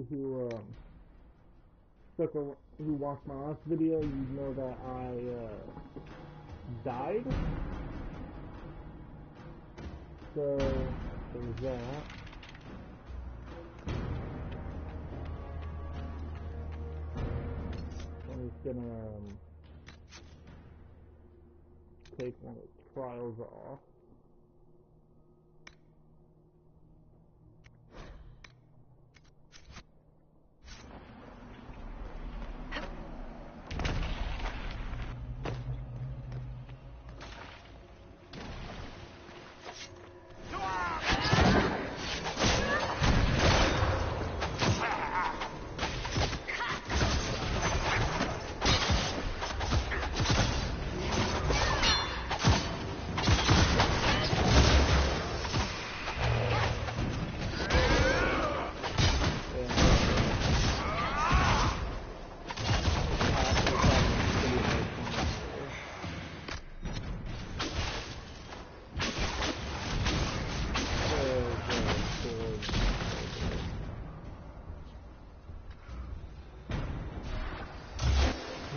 who watched my last video, you know that I died. So there's that. I'm just gonna take one of the trials off.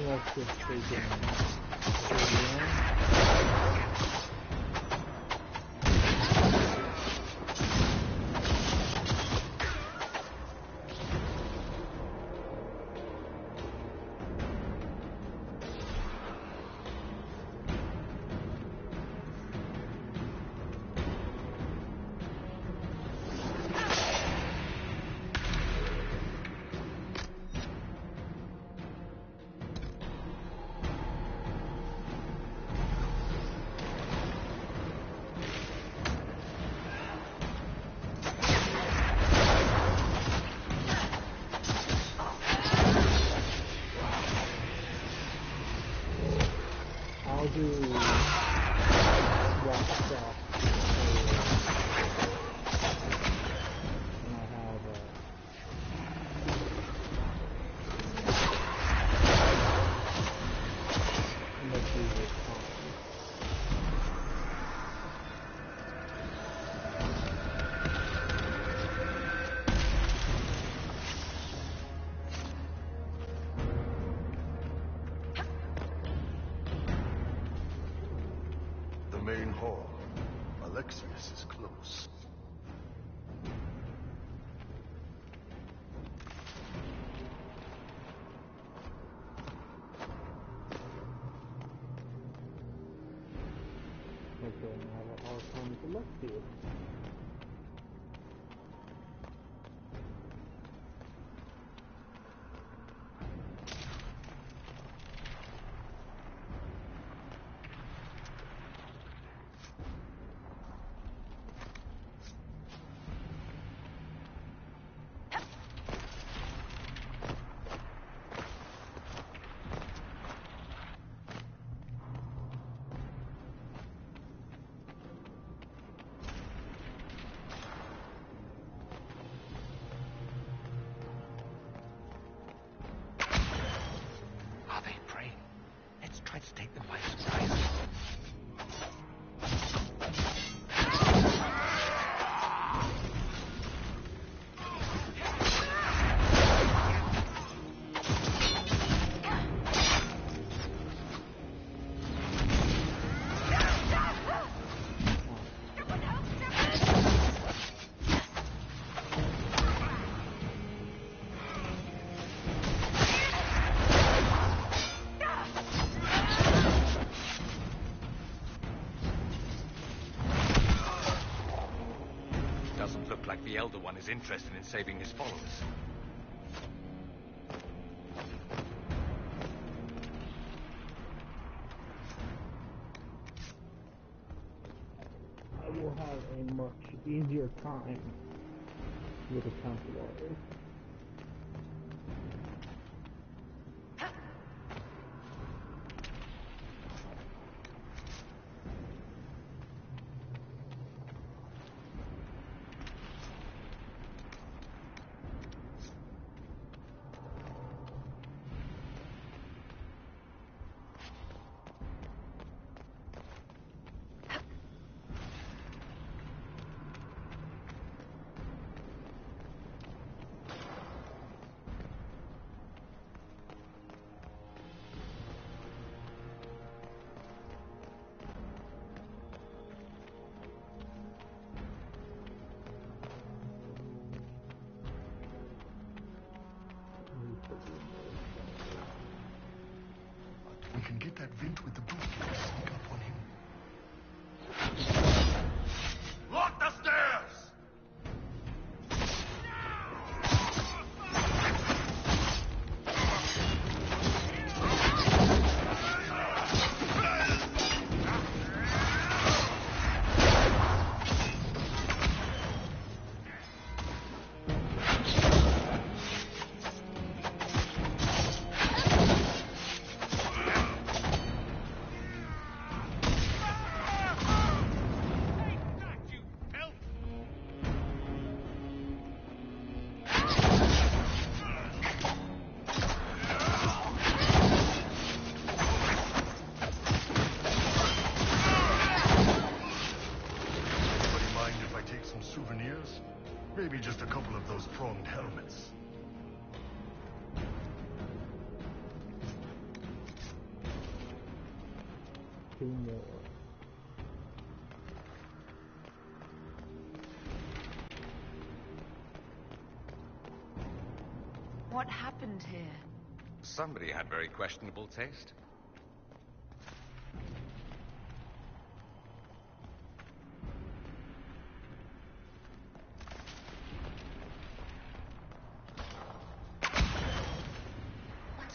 Let's just take it. I'll do rock stuff. And I have let's do this time. The main hall. Alexius is close. Okay, now that all comes to look here. Are they preying? Let's try to take them by surprise. Doesn't look like the Elder One is interested in saving his followers. I will have a much easier time with the Templars. can get that vent with the book and sneak up on him. Lock the stairs! Souvenirs? Maybe just a couple of those pronged helmets. Two more. What happened here? Somebody had very questionable taste.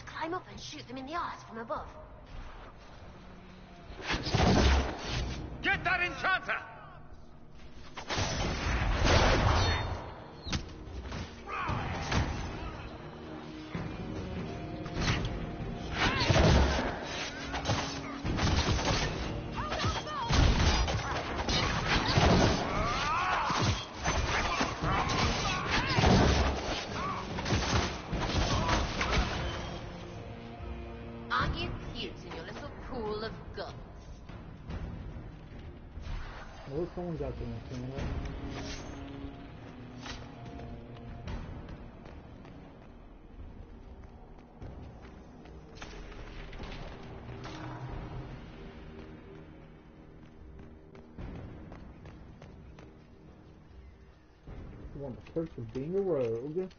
Climb up and shoot them in the eyes from above. Get that enchanter! Aren't you cute in your little pool of guts? Well, someone got the camera. You want the perks of being a rogue.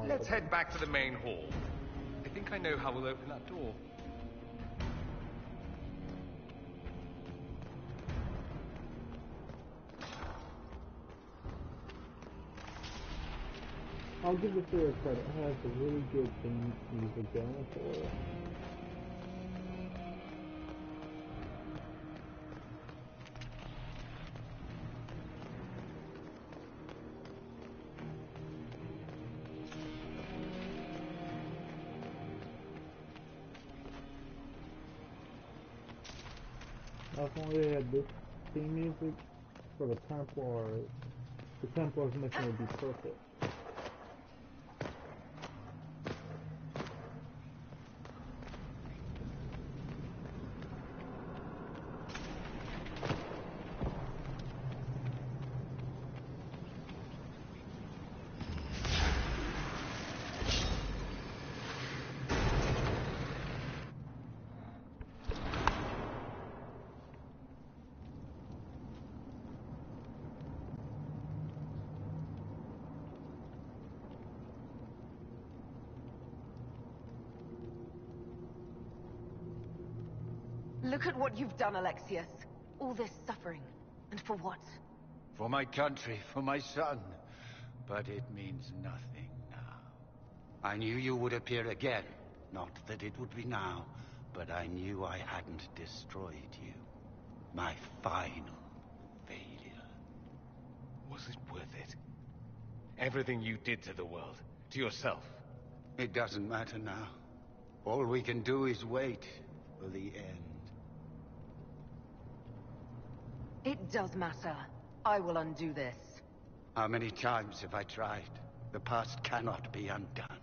Let's head back to the main hall. I think I know how we'll open that door. I'll give the series credit. It has a really good theme music going for it. If only they had this theme music for the Templars mission would be perfect. Look at what you've done, Alexius. All this suffering. And for what? For my country, for my son. But it means nothing now. I knew you would appear again. Not that it would be now, but I knew I hadn't destroyed you. My final failure. Was it worth it? Everything you did to the world, to yourself. It doesn't matter now. All we can do is wait. or the end? It does matter. I will undo this. How many times have I tried? The past cannot be undone.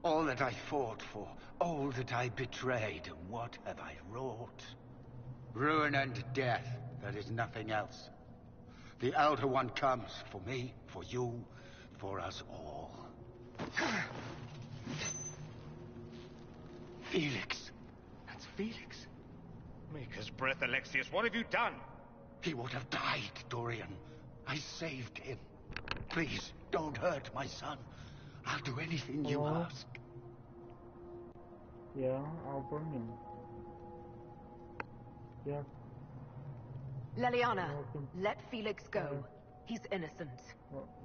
All that I fought for, all that I betrayed, and what have I wrought? Ruin and death, there is nothing else. The Elder One comes, for me, for you, for us all. Felix! That's Felix. Maker's breath, Alexius, what have you done? He would have died, Dorian. I saved him. Please, don't hurt my son. I'll do anything you ask. Yeah, I'll bring him. Yeah. Leliana, let Felix go. He's innocent.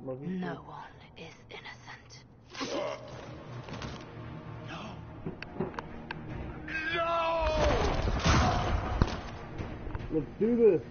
Love you. No one is innocent. No. No! Let's do this.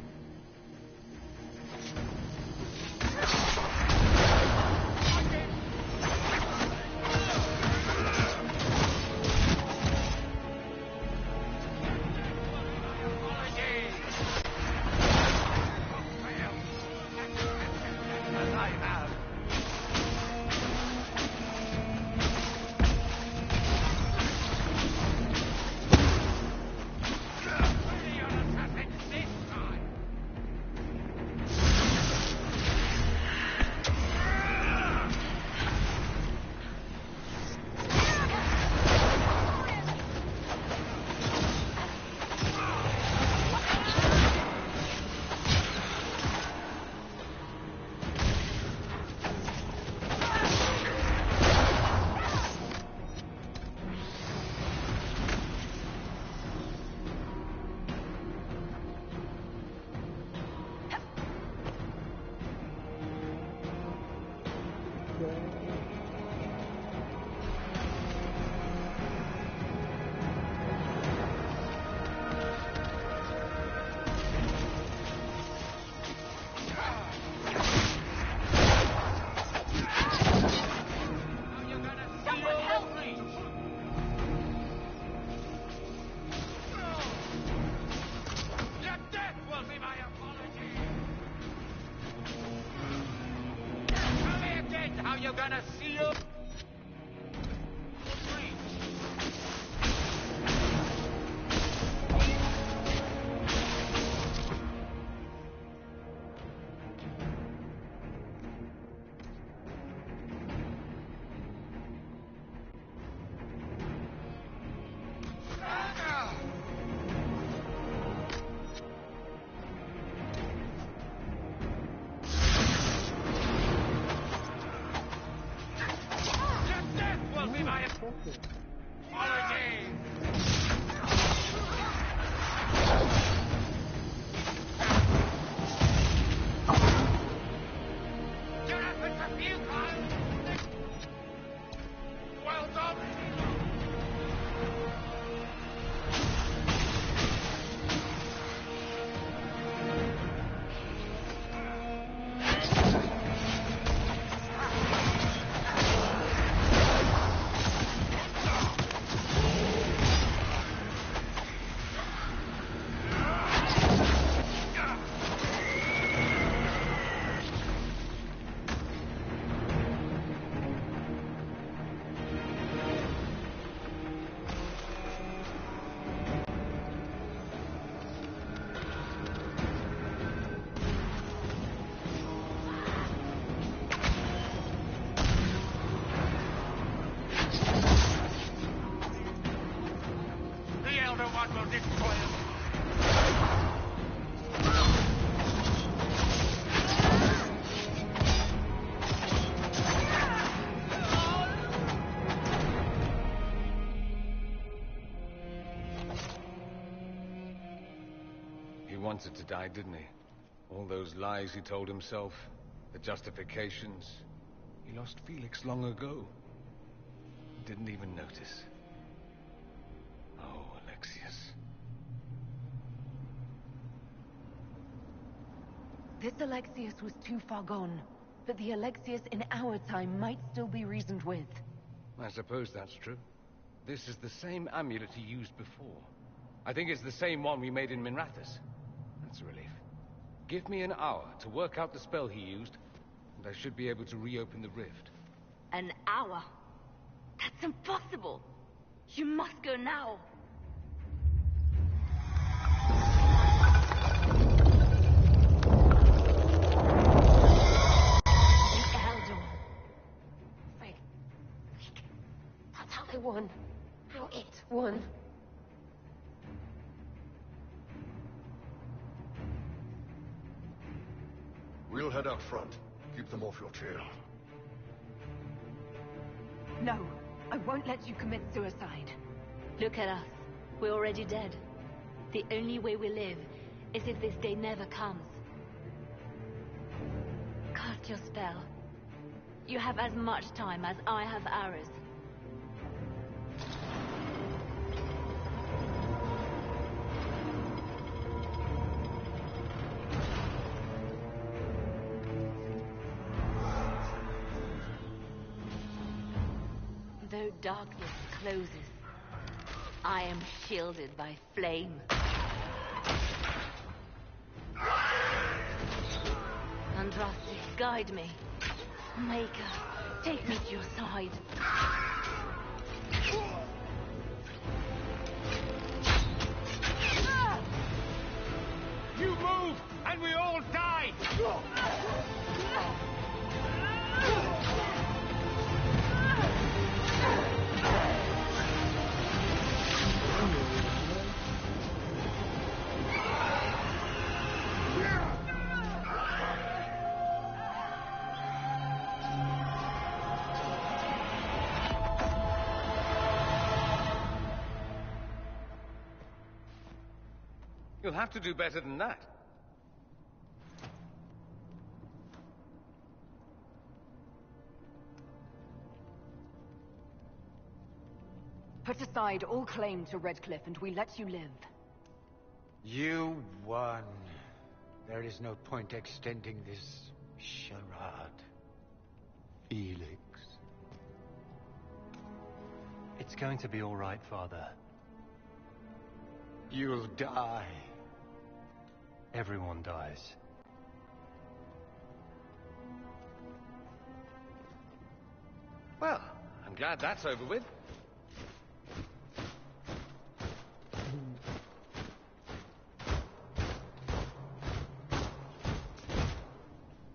How you gonna seal? He wanted to die, didn't he? All those lies he told himself, the justifications. He lost Felix long ago. Didn't even notice. Oh, Alexius. This Alexius was too far gone, but the Alexius in our time might still be reasoned with. I suppose that's true. This is the same amulet he used before. I think it's the same one we made in Minrathous. That's a relief. Give me an hour to work out the spell he used, and I should be able to reopen the rift. An hour? That's impossible! You must go now! The Eldor. Frick. That's how they won. How it won. We'll head out front. Keep them off your tail. No, I won't let you commit suicide. Look at us. We're already dead. The only way we live is if this day never comes. Cast your spell. You have as much time as I have hours. Though darkness closes, I am shielded by flame. Andraste, guide me. Maker, take me to your side. You move, and we all die! You'll have to do better than that. Put aside all claim to Redcliffe and we let you live. You won. There is no point extending this charade. Felix. It's going to be all right, Father. You'll die. Everyone dies. Well, I'm glad that's over with.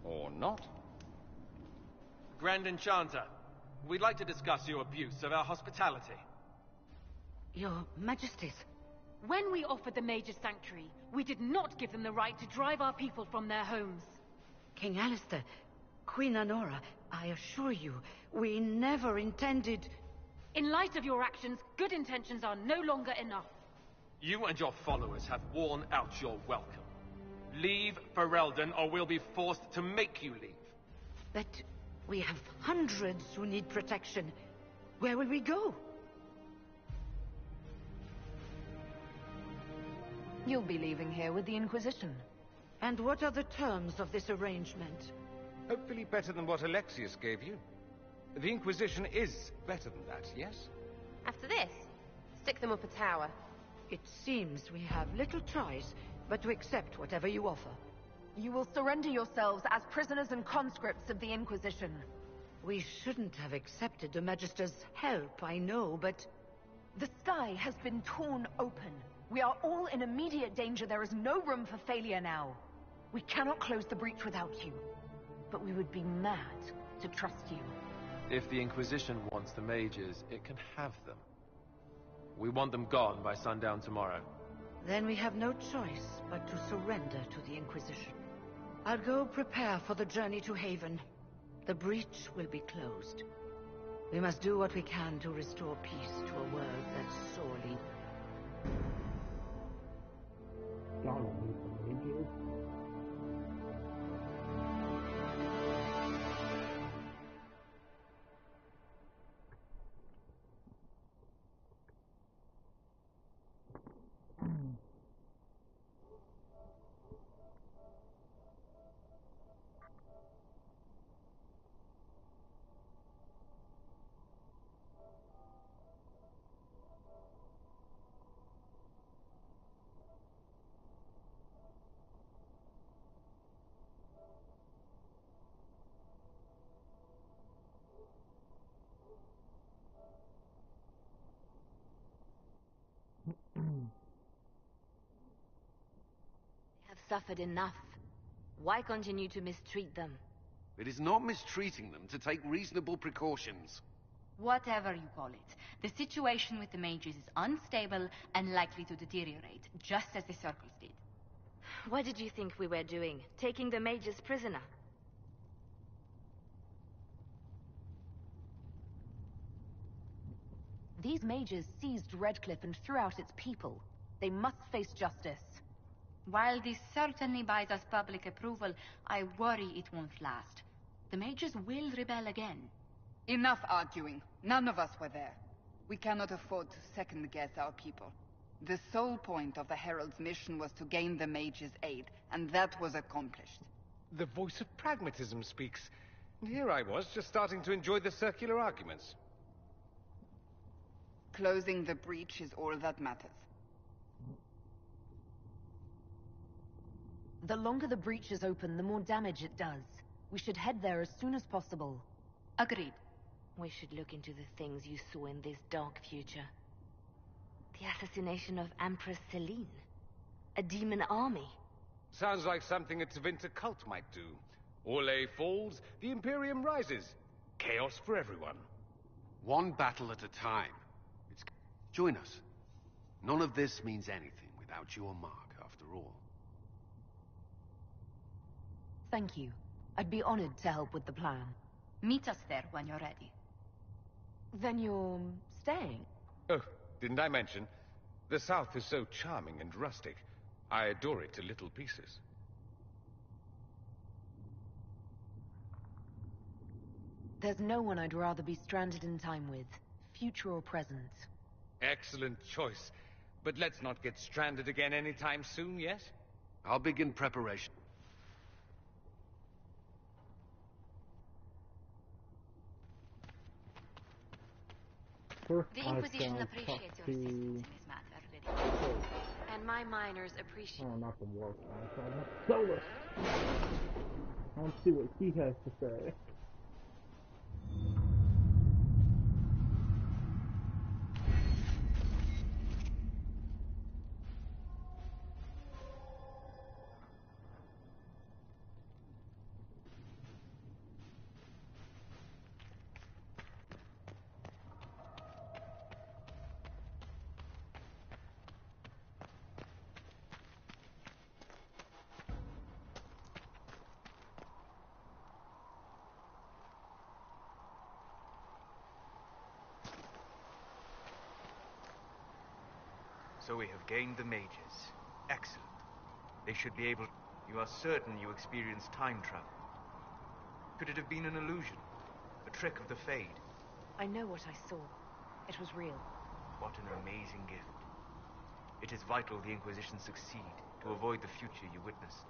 Or not. Grand Enchanter, we'd like to discuss your abuse of our hospitality. Your Majesties. When we offered the Major Sanctuary, we did not give them the right to drive our people from their homes. King Alistair, Queen Anora, I assure you, we never intended... In light of your actions, good intentions are no longer enough. You and your followers have worn out your welcome. Leave Ferelden, or we'll be forced to make you leave. But we have hundreds who need protection. Where will we go? You'll be leaving here with the Inquisition. And what are the terms of this arrangement? Hopefully better than what Alexius gave you. The Inquisition is better than that, yes? After this, stick them up a tower. It seems we have little choice but to accept whatever you offer. You will surrender yourselves as prisoners and conscripts of the Inquisition. We shouldn't have accepted the Magister's help, I know, but... The sky has been torn open. We are all in immediate danger. There is no room for failure now. We cannot close the breach without you. But we would be mad to trust you. If the Inquisition wants the mages, it can have them. We want them gone by sundown tomorrow. Then we have no choice but to surrender to the Inquisition. I'll go prepare for the journey to Haven. The breach will be closed. We must do what we can to restore peace to a world that sorely... suffered enough. Why continue to mistreat them? It is not mistreating them to take reasonable precautions. Whatever you call it, the situation with the mages is unstable and likely to deteriorate, just as the circles did. What did you think we were doing? Taking the mages prisoner? These mages seized Redcliffe and threw out its people. They must face justice. While this certainly buys us public approval, I worry it won't last. The mages will rebel again. Enough arguing. None of us were there. We cannot afford to second-guess our people. The sole point of the Herald's mission was to gain the mages' aid, and that was accomplished. The voice of pragmatism speaks. And here I was, just starting to enjoy the circular arguments. Closing the breach is all that matters. The longer the breach is open, the more damage it does. We should head there as soon as possible. Agreed. We should look into the things you saw in this dark future. The assassination of Empress Celine. A demon army. Sounds like something a Tevinter cult might do. Orlais falls, the Imperium rises. Chaos for everyone. One battle at a time. Join us. None of this means anything without your mark, after all. Thank you. I'd be honored to help with the plan. Meet us there when you're ready. Then you're staying? Oh, didn't I mention? The South is so charming and rustic. I adore it to little pieces. There's no one I'd rather be stranded in time with, future or present. Excellent choice. But let's not get stranded again anytime soon, yes? I'll begin preparation. First, The I Inquisition shall appreciates talk your to... assistance in this matter, Lady. And my miners appreciate... Oh, not the work. Solus! I want to see what he has to say. So we have gained the mages. Excellent. They should be able... You are certain you experienced time travel? Could it have been an illusion? A trick of the Fade? I know what I saw. It was real. What an amazing gift. It is vital the Inquisition succeed to avoid the future you witnessed.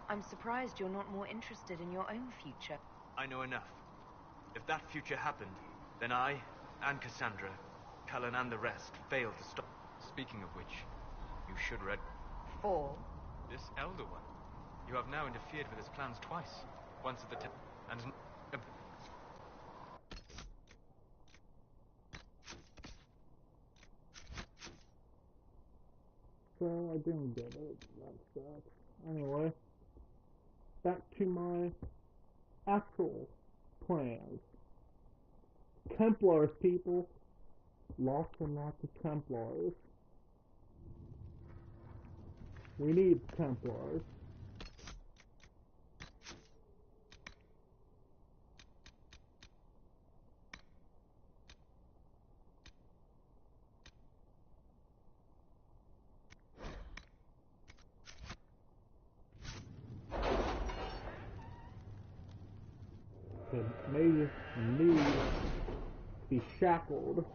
I'm surprised you're not more interested in your own future. I know enough. If that future happened, then I, and Cassandra, Cullen and the rest, failed to stop. Speaking of which, you should read... Or? This Elder One. You have now interfered with his plans twice. Once at the and... So, I didn't get it. That's that. Anyway. Back to my actual plans. Templars, people. Lots and lots of Templars. We need Templars. The mages need to be shackled.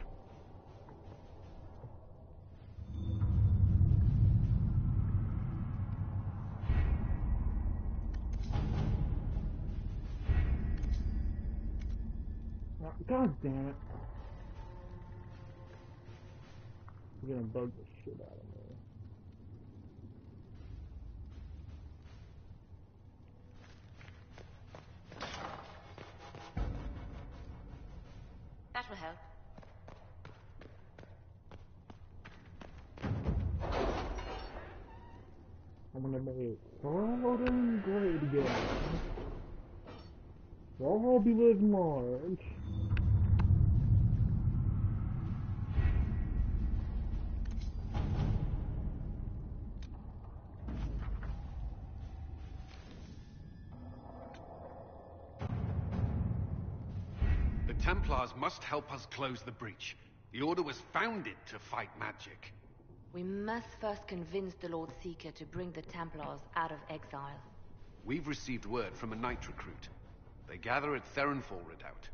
God damn it. You're gonna bug the shit out of me. That will help. I'm gonna make it golden great again. All be living large. The Templars must help us close the breach. The Order was founded to fight magic. We must first convince the Lord Seeker to bring the Templars out of exile. We've received word from a knight recruit. They gather at Theronfall Redoubt.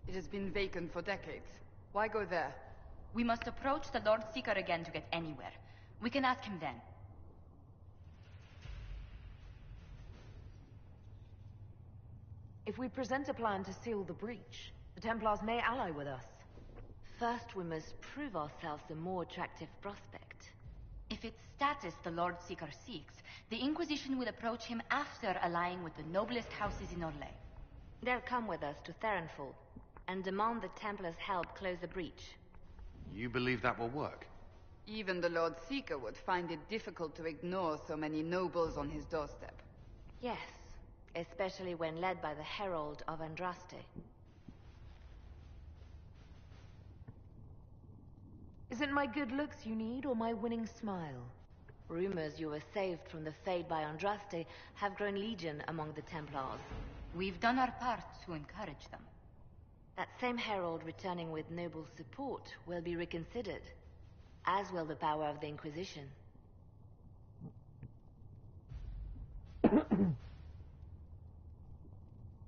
It has been vacant for decades. Why go there? We must approach the Lord Seeker again to get anywhere. We can ask him then. If we present a plan to seal the breach, the Templars may ally with us. First, we must prove ourselves a more attractive prospect. If it's status the Lord Seeker seeks, the Inquisition will approach him after allying with the noblest houses in Orlais. They'll come with us to Theronfall and demand the Templars' help close the breach. You believe that will work? Even the Lord Seeker would find it difficult to ignore so many nobles on his doorstep. Yes, especially when led by the Herald of Andraste. Is it my good looks you need, or my winning smile? Rumors you were saved from the fate by Andraste have grown legion among the Templars. We've done our part to encourage them. That same Herald returning with noble support will be reconsidered, as will the power of the Inquisition.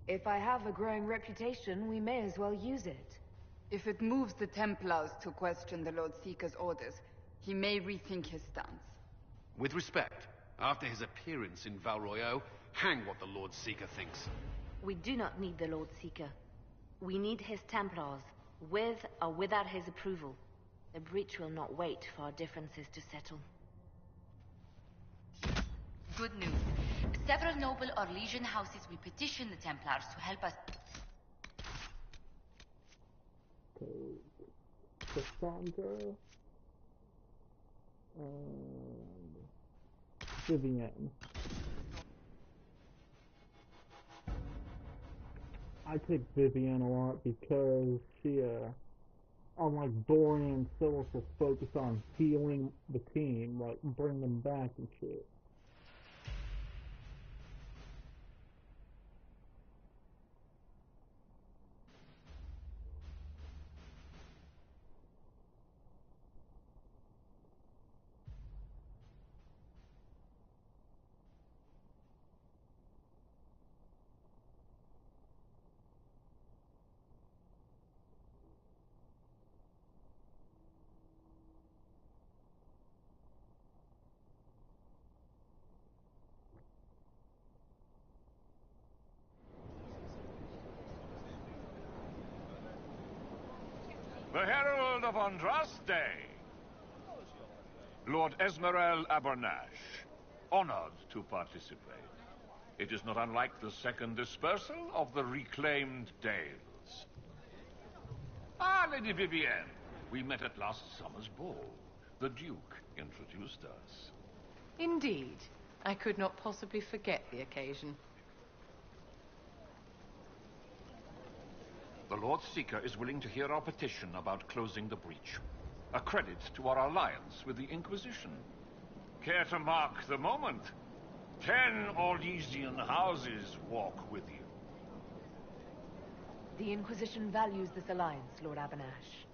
If I have a growing reputation, we may as well use it. If it moves the Templars to question the Lord Seeker's orders, he may rethink his stance. With respect, after his appearance in Val Royeaux, hang what the Lord Seeker thinks. We do not need the Lord Seeker. We need his Templars, with or without his approval. The breach will not wait for our differences to settle. Good news. Several noble Orlesian houses will petition the Templars to help us. Cassandra and Vivienne. I take Vivienne a lot because she, unlike Dorian and Silas, will focus on healing the team, like bring them back and shit. The Herald of Andraste, Lord Esmerel Abernash, honored to participate. It is not unlike the second dispersal of the reclaimed Dales. Ah, Lady Vivienne, we met at last summer's ball. The Duke introduced us. Indeed. I could not possibly forget the occasion. The Lord Seeker is willing to hear our petition about closing the breach. A credit to our alliance with the Inquisition. Care to mark the moment? 10 Orlesian houses walk with you. The Inquisition values this alliance, Lord Abernash.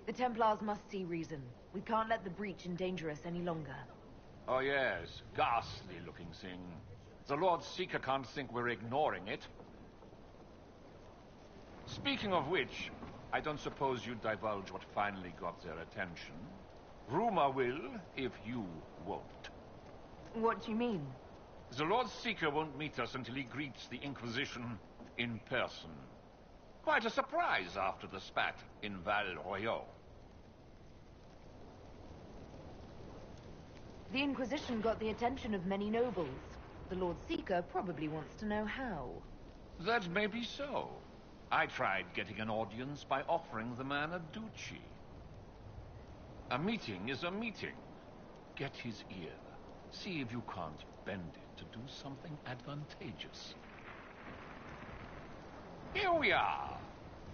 The Templars must see reason. We can't let the breach endanger us any longer. Oh yes, ghastly looking thing. The Lord Seeker can't think we're ignoring it. Speaking of which, I don't suppose you'd divulge what finally got their attention. Rumor will, if you won't. What do you mean? The Lord Seeker won't meet us until he greets the Inquisition in person. Quite a surprise after the spat in Val Royeaux. The Inquisition got the attention of many nobles. The Lord Seeker probably wants to know how. That may be so. I tried getting an audience by offering the man a duchy. A meeting is a meeting. Get his ear. See if you can't bend it to do something advantageous. Here we are.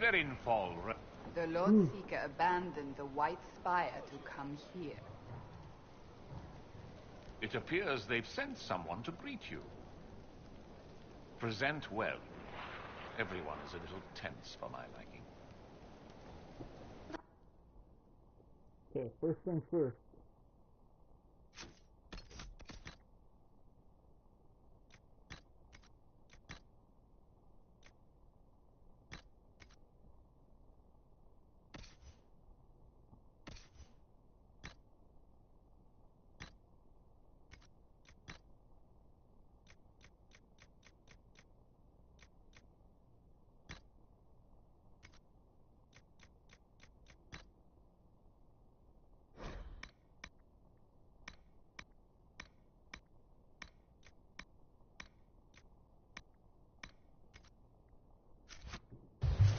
Verinfol. The Lord Seeker abandoned the White Spire to come here. It appears they've sent someone to greet you. Present well. Everyone is a little tense for my liking. Okay, first things first.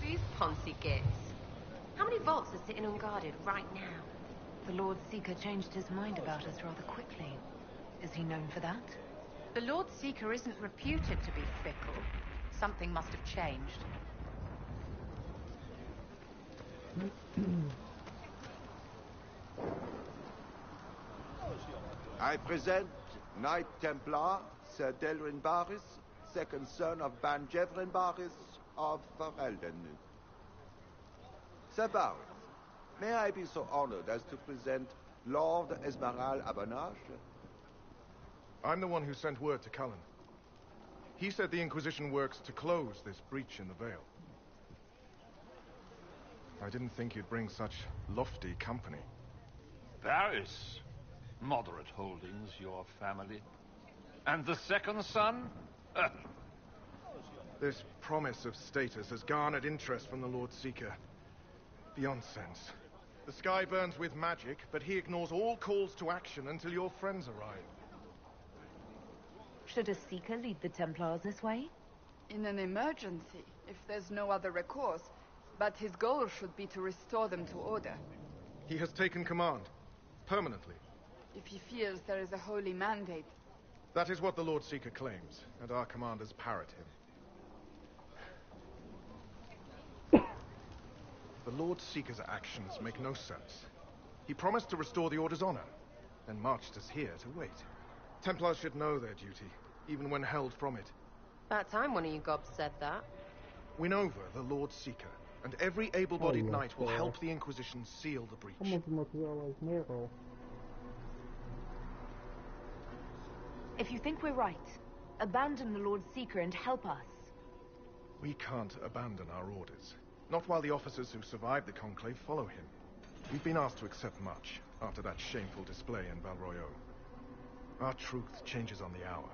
These Ponzi gates. How many vaults are sitting unguarded right now? The Lord Seeker changed his mind about us rather quickly. Is he known for that? The Lord Seeker isn't reputed to be fickle. Something must have changed. I present Knight Templar, Sir Delrin Barris, second son of Ban Jevrin Barris of Ferelden. Sir Barris, may I be so honored as to present Lord Esmeralda Abernage? I'm the one who sent word to Cullen. He said the Inquisition works to close this breach in the Vale. I didn't think you'd bring such lofty company. Paris. Moderate holdings, your family. And the second son? This promise of status has garnered interest from the Lord Seeker. Beyond sense. The sky burns with magic, but he ignores all calls to action until your friends arrive. Should a Seeker lead the Templars this way? In an emergency, if there's no other recourse. But his goal should be to restore them to order. He has taken command. Permanently. If he feels there is a holy mandate. That is what the Lord Seeker claims, and our commanders parrot him. The Lord Seeker's actions make no sense. He promised to restore the Order's honor, then marched us here to wait. Templars should know their duty, even when held from it. About time one of you gobs said that. Win over the Lord Seeker, and every able-bodied knight will help the Inquisition seal the breach. If you think we're right, abandon the Lord Seeker and help us. We can't abandon our orders. Not while the officers who survived the Conclave follow him. We've been asked to accept much after that shameful display in Valroyo. Our truth changes on the hour.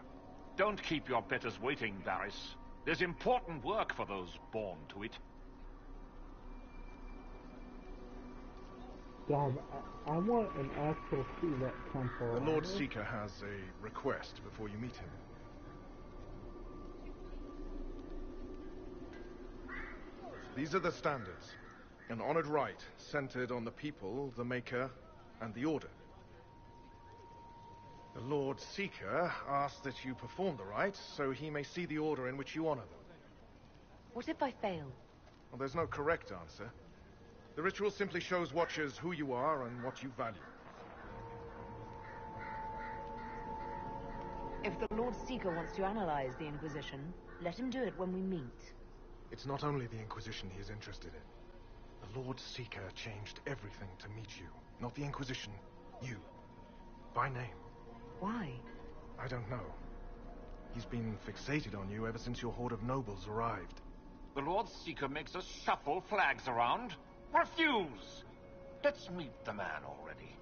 Don't keep your betters waiting, Varys. There's important work for those born to it. God, I want an actual see that Templar. The Lord Seeker has a request before you meet him. These are the standards. An honored right, centered on the people, the Maker, and the Order. The Lord Seeker asks that you perform the rite, so he may see the order in which you honor them. What if I fail? Well, there's no correct answer. The ritual simply shows Watchers who you are and what you value. If the Lord Seeker wants to analyze the Inquisition, let him do it when we meet. It's not only the Inquisition he is interested in. The Lord Seeker changed everything to meet you. Not the Inquisition. You. By name. Why? I don't know. He's been fixated on you ever since your horde of nobles arrived. The Lord Seeker makes us shuffle flags around. Refuse! Let's meet the man already.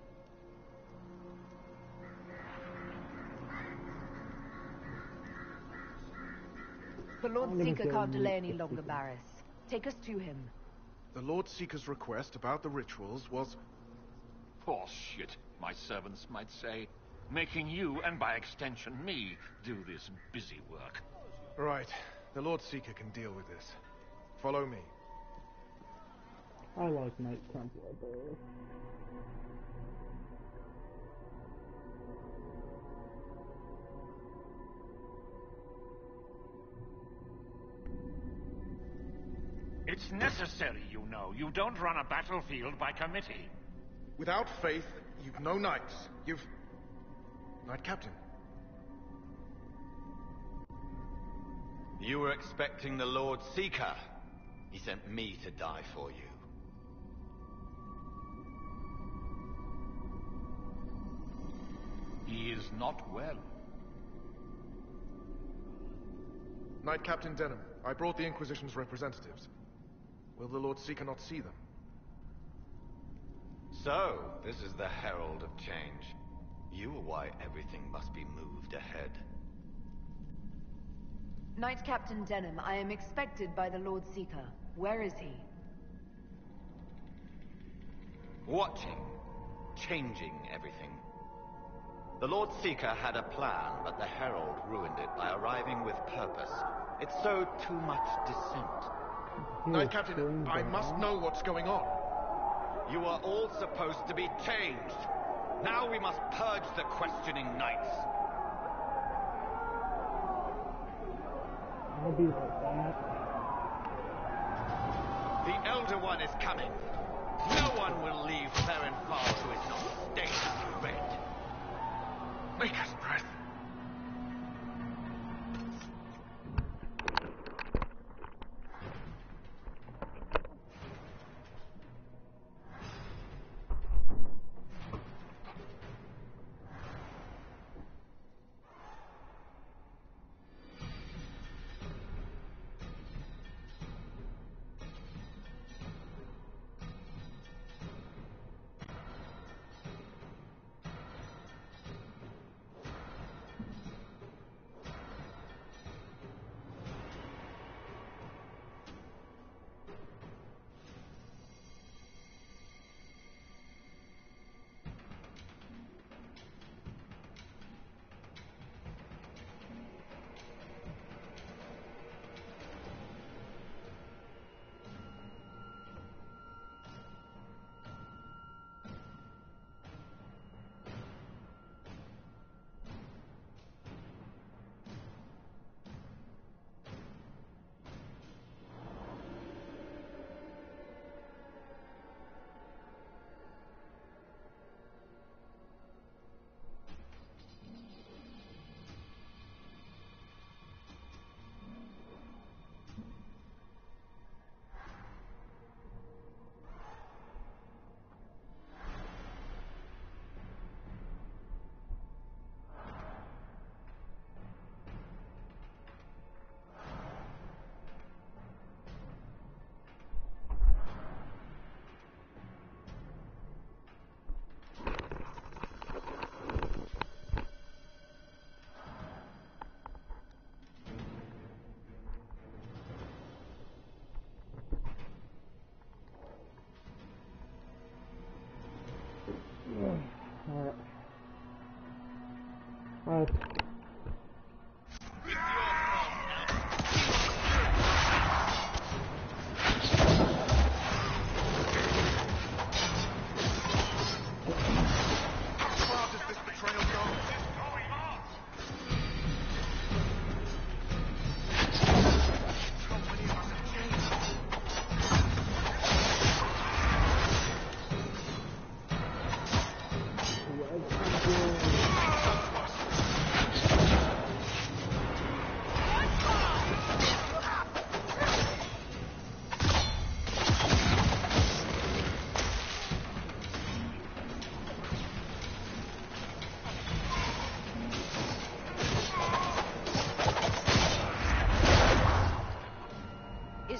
The Lord Seeker can't delay any longer, Barris. Take us to him. The Lord Seeker's request about the rituals was... Poor shit, my servants might say. Making you, and by extension me, do this busy work. Right. The Lord Seeker can deal with this. Follow me. I like Knight Templar better. It's necessary, you know. You don't run a battlefield by committee. Without faith, you've no knights. You've... Knight Captain. You were expecting the Lord Seeker. He sent me to die for you. He is not well. Knight Captain Denham, I brought the Inquisition's representatives. Will the Lord Seeker not see them? So, this is the herald of change. You are why everything must be moved ahead. Knight Captain Denham, I am expected by the Lord Seeker. Where is he? Watching. Changing everything. The Lord Seeker had a plan, but the herald ruined it by arriving with purpose. It sowed too much dissent. Knight Captain, I must know what's going on. You are all supposed to be changed. Now we must purge the questioning knights. I'll be like that. The Elder One is coming. No one will leave Ferenfar who is not stained red. Maker's breath.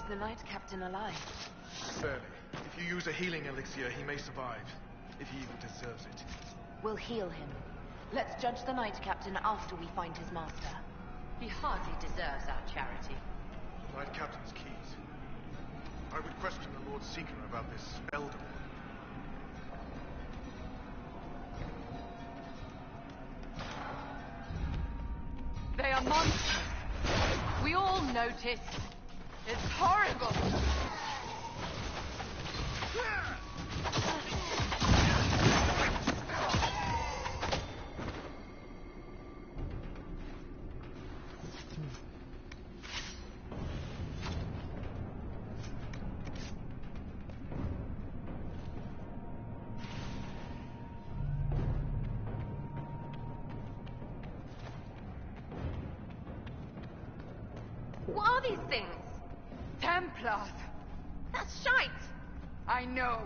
The Knight Captain alive? Barely. If you use a healing elixir, he may survive. If he even deserves it. We'll heal him. Let's judge the Knight Captain after we find his master. He hardly deserves our charity. The Knight Captain's keys. I would question the Lord Seeker about this Elder One. They are monsters. We all notice. It's horrible! What are these things? Templars! That's shite! I know.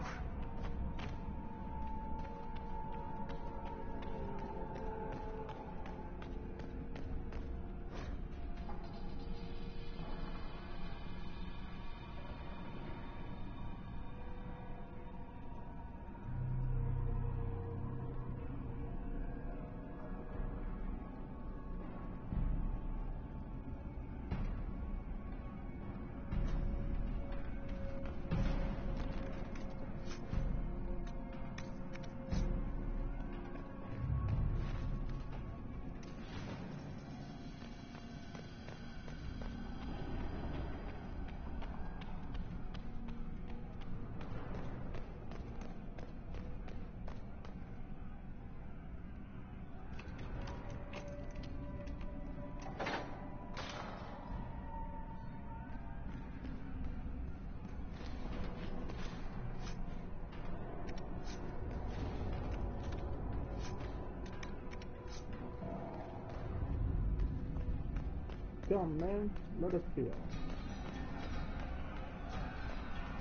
Come, man. Let us feel.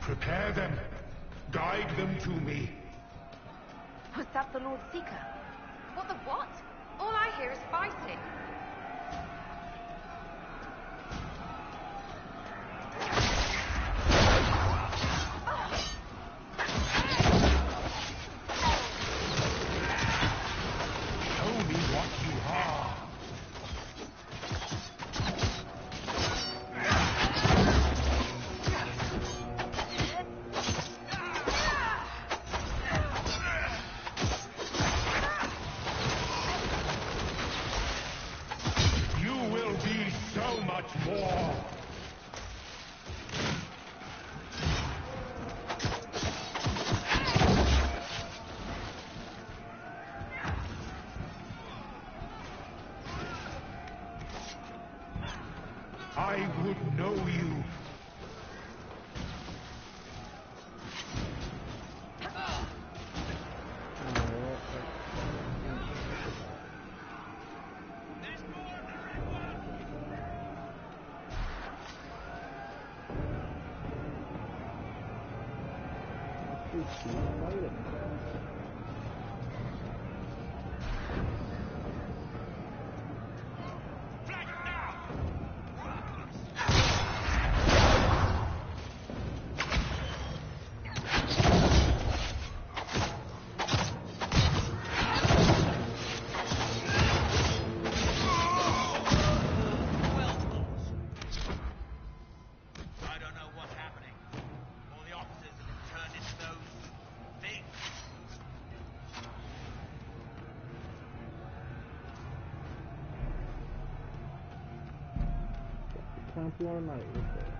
Prepare them. Guide them to me. Was that the Lord Seeker? What the what? All I hear is fighting. Show me what you are. So much more! I would know you. Templar Knight with it.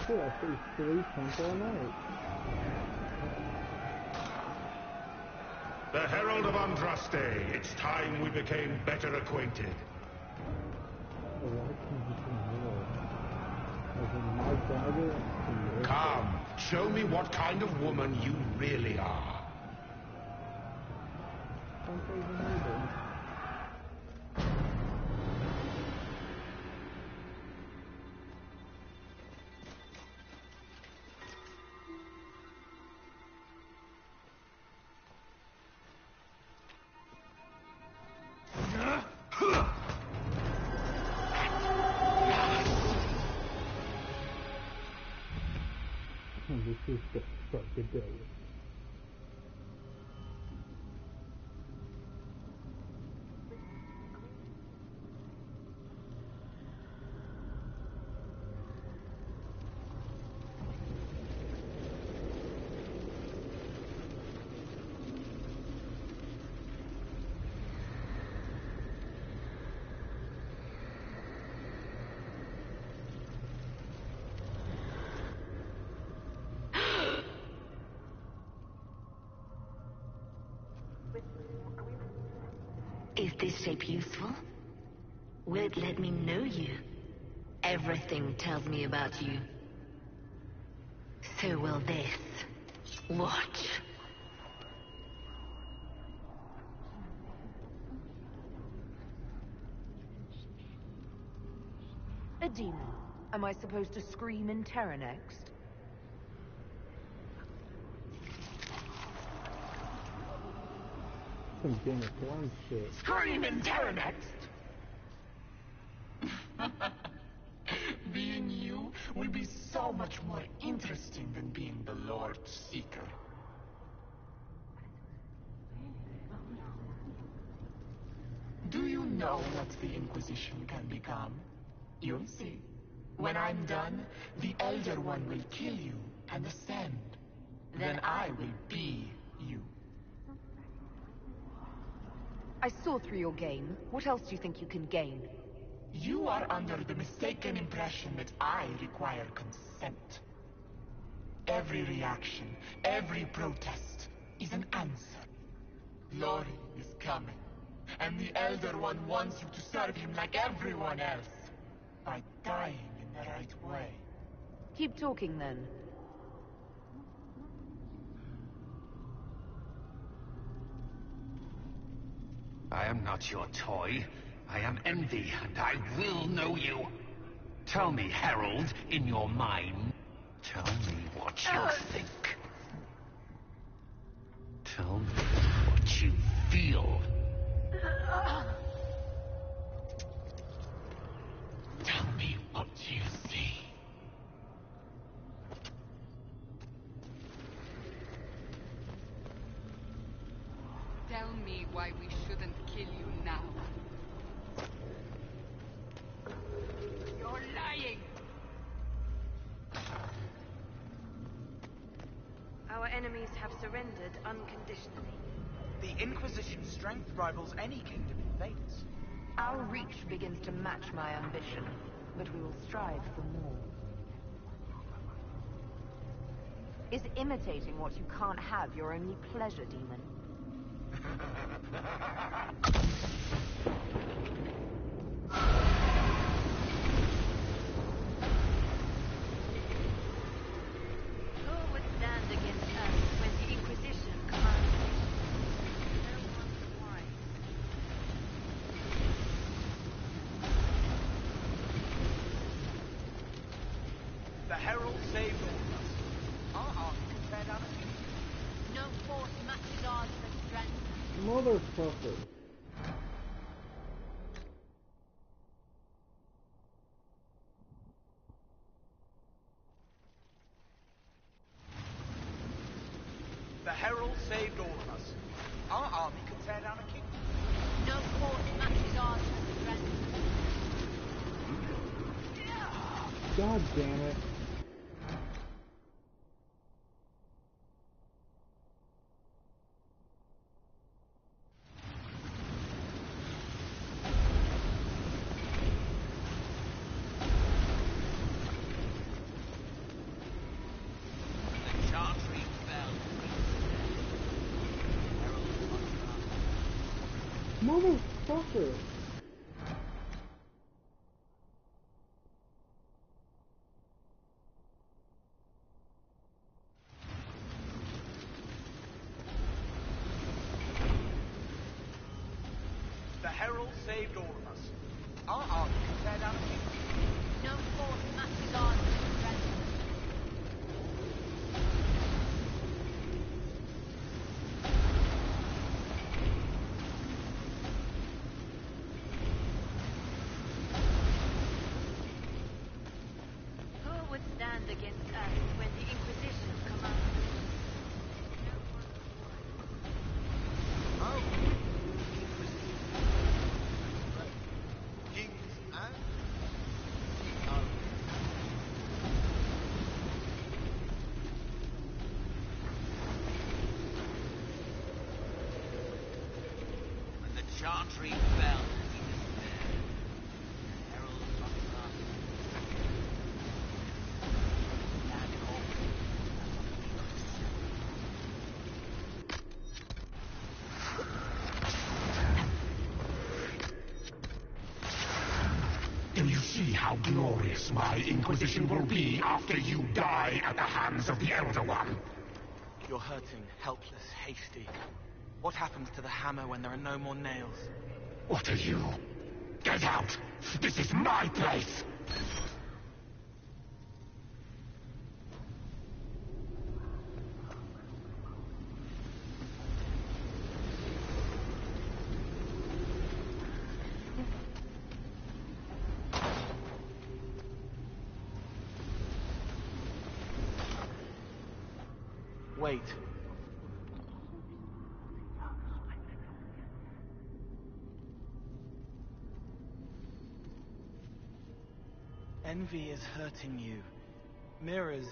Cool, I see 3 Templar Knights. The Herald of Andraste. It's time we became better acquainted. Come, show me what kind of woman you really are. This is the start the day. Is this shape useful? Will it let me know you? Everything tells me about you. So will this. Watch. A demon. Am I supposed to scream in terror next? Some Game of Thrones shit. Scream in terror next! Being you will be so much more interesting than being the Lord Seeker. Do you know what the Inquisition can become? You'll see. When I'm done, the Elder One will kill you and ascend. Then I will be you. I saw through your game. What else do you think you can gain? You are under the mistaken impression that I require consent. Every reaction, every protest is an answer. Lori is coming, and the Elder One wants you to serve him like everyone else, by dying in the right way. Keep talking then. I am not your toy. I am Envy, and I will know you. Tell me, Herald, in your mind. Tell me what you think. Tell me what you feel. Tell me what you see. Tell me why we shouldn't kill you now. You're lying! Our enemies have surrendered unconditionally. The Inquisition's strength rivals any kingdom in Thedas. Our reach begins to match my ambition, but we will strive for more. Is imitating what you can't have your only pleasure, demon? Who would stand against us when the Inquisition commands it? No one why. The Herald saved all of us. Our army could tear down a kingdom. No force matches ours for strength. Motherfucker. The Herald saved all of us. Our army could tear down a kingdom. No force matches ours for strength. God damn it. The Chantry fell. Herald Motherfucker! The Herald saved all of us. Our army can tear down a king. No force matches ours in strength. Who would stand against us when the Inquisition commands? Oh. Kings and When the Chantry fell, he was there. The Herald fucked up. Land called. Do you see how glorious my Inquisition will be after you die at the hands of the Elder One? You're hurting, helpless, hasty. What happens to the hammer when there are no more nails? What are you? Get out! This is my place! Wait. Envy is hurting you. Mirrors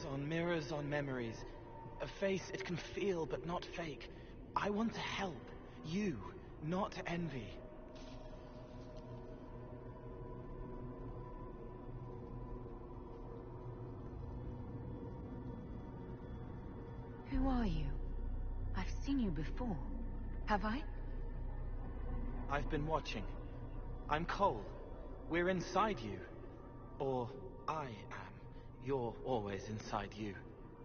on memories. A face it can feel but not fake. I want to help. You, not envy. Who are you? I've seen you before. Have I? I've been watching. I'm Cole. We're inside you. Or I am. You're always inside you.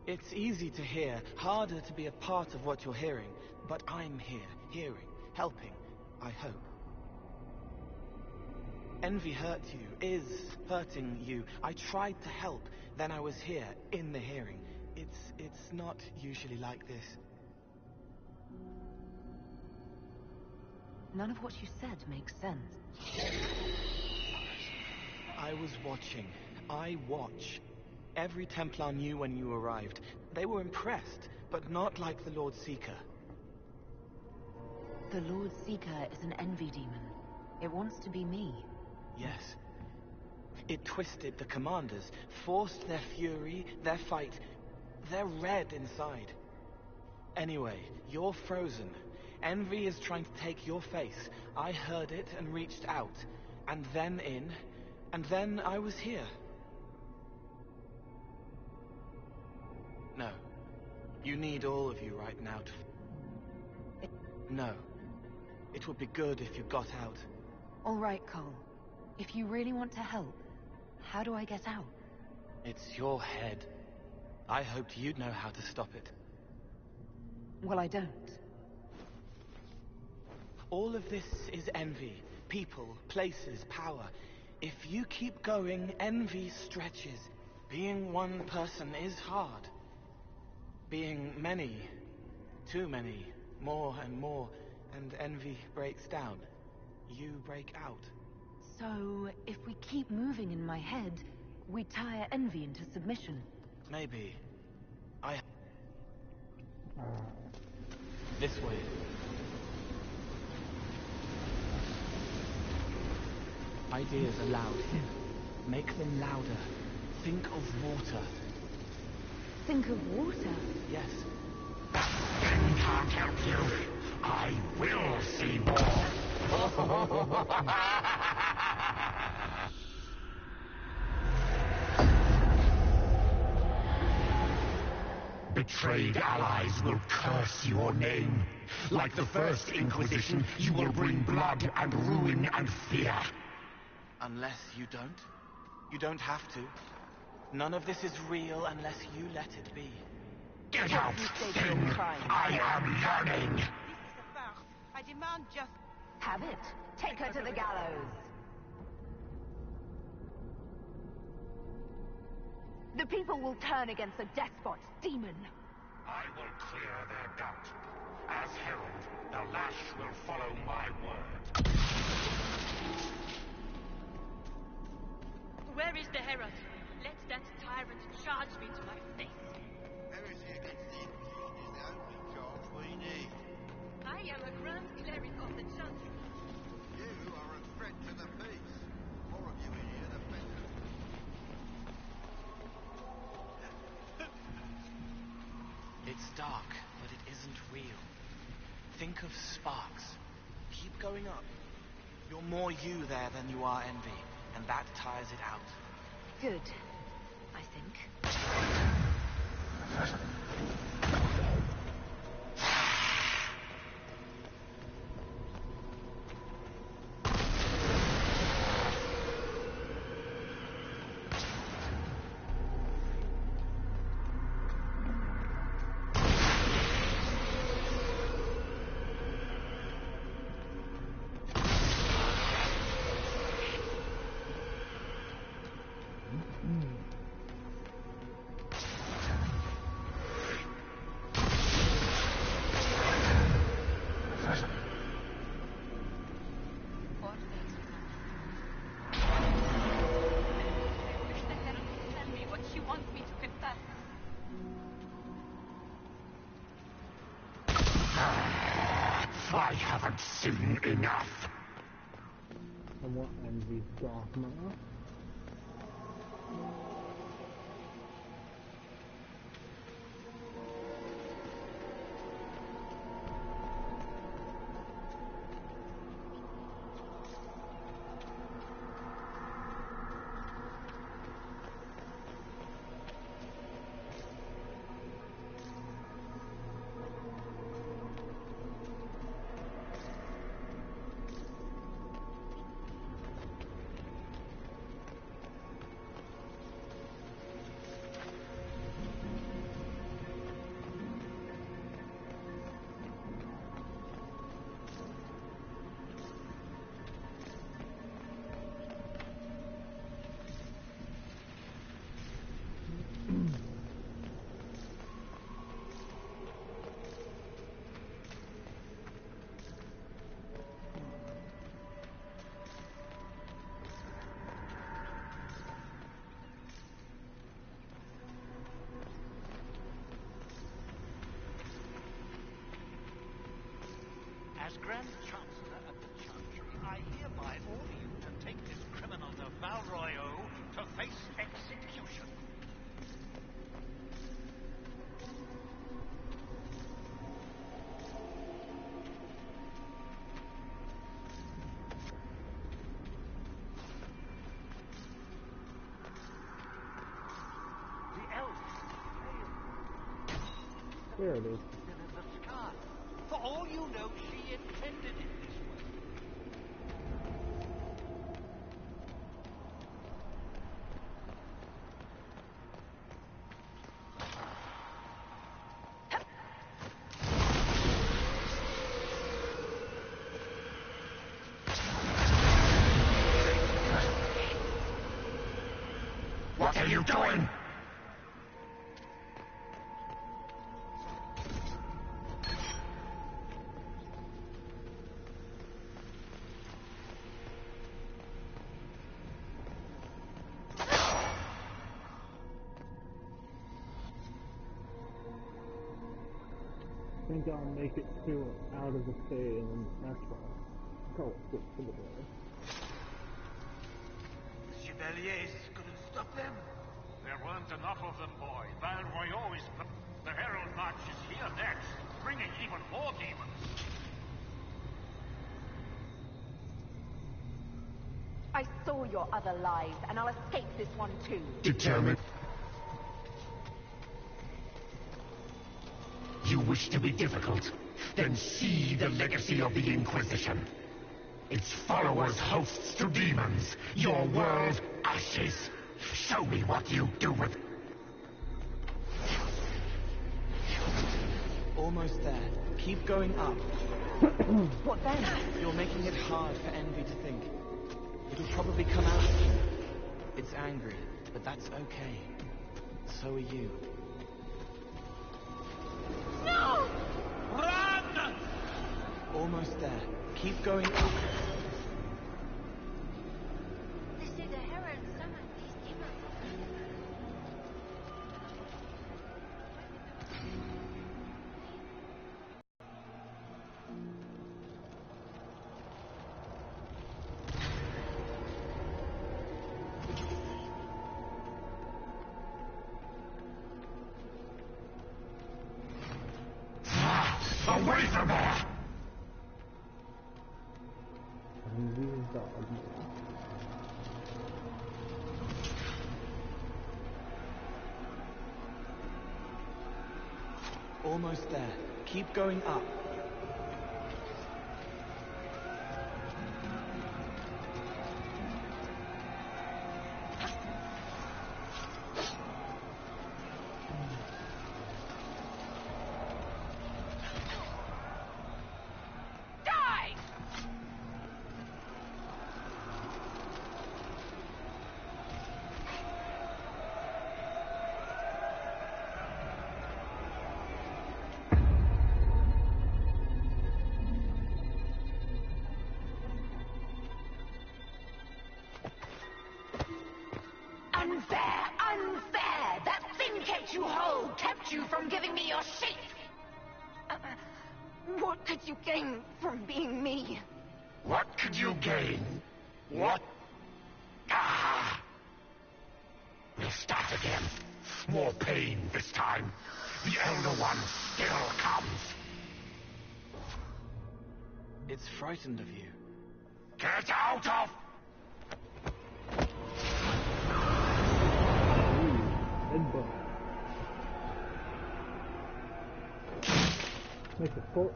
It's easy to hear, harder to be a part of what you're hearing. But I'm here, hearing, helping, I hope. Envy hurt you, is hurting you. I tried to help, then I was here, in the hearing. It's not usually like this. None of what you said makes sense. I was watching. I watch. Every Templar knew when you arrived. They were impressed, but not like the Lord Seeker. The Lord Seeker is an envy demon. It wants to be me. Yes. It twisted the commanders, forced their fury, their fight. They're red inside. Anyway, you're frozen. Envy is trying to take your face. I heard it and reached out. And then in. And then I was here. No. You need all of you right now to... No. It would be good if you got out. All right, Cole. If you really want to help, how do I get out? It's your head. I hoped you'd know how to stop it. Well, I don't. All of this is envy. People, places, power. If you keep going, envy stretches. Being one person is hard. Being many, too many, more and more, and envy breaks down. You break out. So, if we keep moving in my head, we tire envy into submission. Maybe. This way. Ideas are loud here. Make them louder. Think of water. Think of water? Yes. Then can't help you. I will see more. betrayed allies will curse your name. Like the first Inquisition, you will bring blood and ruin and fear. Unless you don't. You don't have to. None of this is real unless you let it be. Get out, thing! I am learning! This is a farce. I demand just... Have it. Take her to the gallows. The people will turn against the despot, demon. I will clear their doubt. As herald, the lash will follow my word. Where is the herald? Let that tyrant charge me to my face. Heresy against the Inquisition is the only charge we need. I am a grand cleric of the church. You are a threat to the peace. The more of you in here, the better. It's dark, but it isn't real. Think of sparks. Keep going up. You're more you there than you are envy, and that tires it out. Good, I think. I haven't seen enough. I want Envy's dogma. As Grand Chancellor of the Chantry, I hereby order you to take this criminal to Val Royeaux to face execution. The elf failed. There it is. In the sky. For all you know, she intended it this way. What are you doing? I think I'll make it to out of the fade and that's why I'll switch to the door. Chevaliers couldn't stop them. There weren't enough of them, boy. Val Royeaux is... The Herald March is here next, bringing even more demons. I saw your other lives, and I'll escape this one too. Determined. wish to be difficult, then see the legacy of the Inquisition. Its followers hosts to demons, your world ashes. Show me what you do with... Almost there. Keep going up. What then? You're making it hard for Envy to think. It'll probably come out of you. It's angry, but that's okay. So are you. No! Run! Almost there. Keep going up. They say the Herald summoned these demons. Away from there! Almost there. Keep going up. Unfair! Unfair! That thing kept you whole, kept you from giving me your shape! What could you gain from being me? What could you gain? What? Ah! We'll start again. More pain this time. The Elder One still comes. It's frightened of you. Get out of...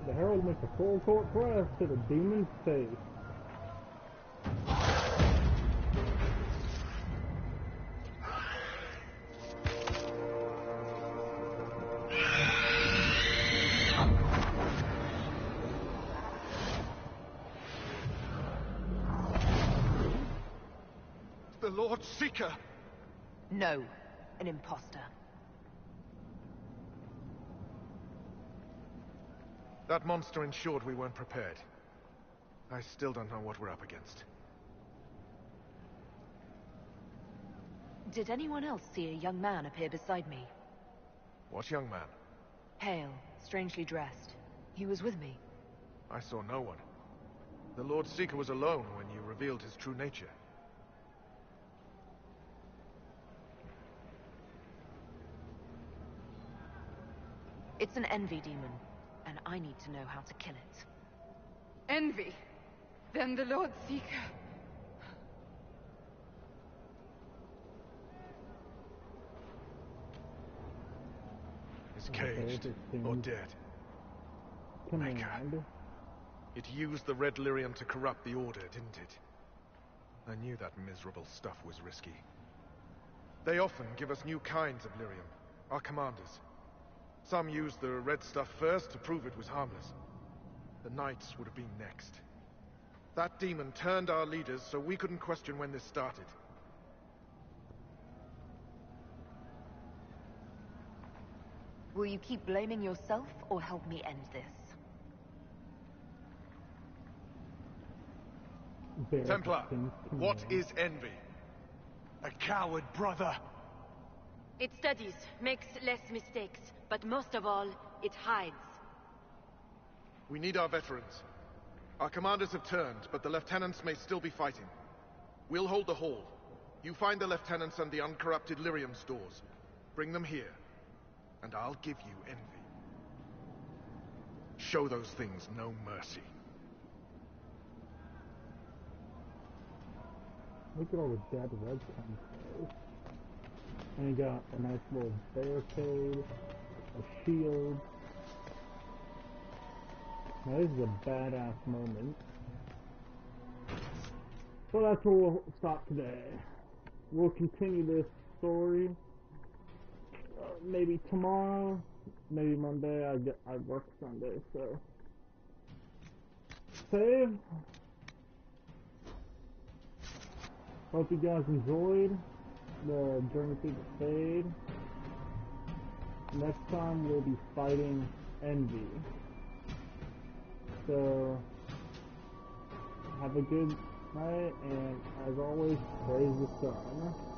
The Herald makes a full court press to the demon's face. The Lord Seeker! No, an imposter. That monster ensured we weren't prepared. I still don't know what we're up against. Did anyone else see a young man appear beside me? What young man? Pale, strangely dressed. He was with me. I saw no one. The Lord Seeker was alone when you revealed his true nature. It's an envy demon, and I need to know how to kill it. Envy? Then the Lord Seeker. Is caged or dead. Maker. It used the red lyrium to corrupt the Order, didn't it? I knew that miserable stuff was risky. They often give us new kinds of lyrium, our commanders. Some used the red stuff first to prove it was harmless. The Knights would have been next. That demon turned our leaders so we couldn't question when this started. Will you keep blaming yourself, or help me end this? Templar, what is envy? A coward brother. It studies, makes less mistakes, but most of all, it hides. We need our veterans. Our commanders have turned, but the lieutenants may still be fighting. We'll hold the hall. You find the lieutenants and the uncorrupted lyrium stores. Bring them here, and I'll give you envy. Show those things no mercy. Look at all the dead red comes. And you got a nice little barricade, a shield, Now, this is a badass moment. So that's where we'll stop today. We'll continue this story. Maybe tomorrow, maybe Monday. I work Sunday, so save. Hope you guys enjoyed the journey through the Fade. Next time we'll be fighting Envy. So have a good night, and as always, praise the sun.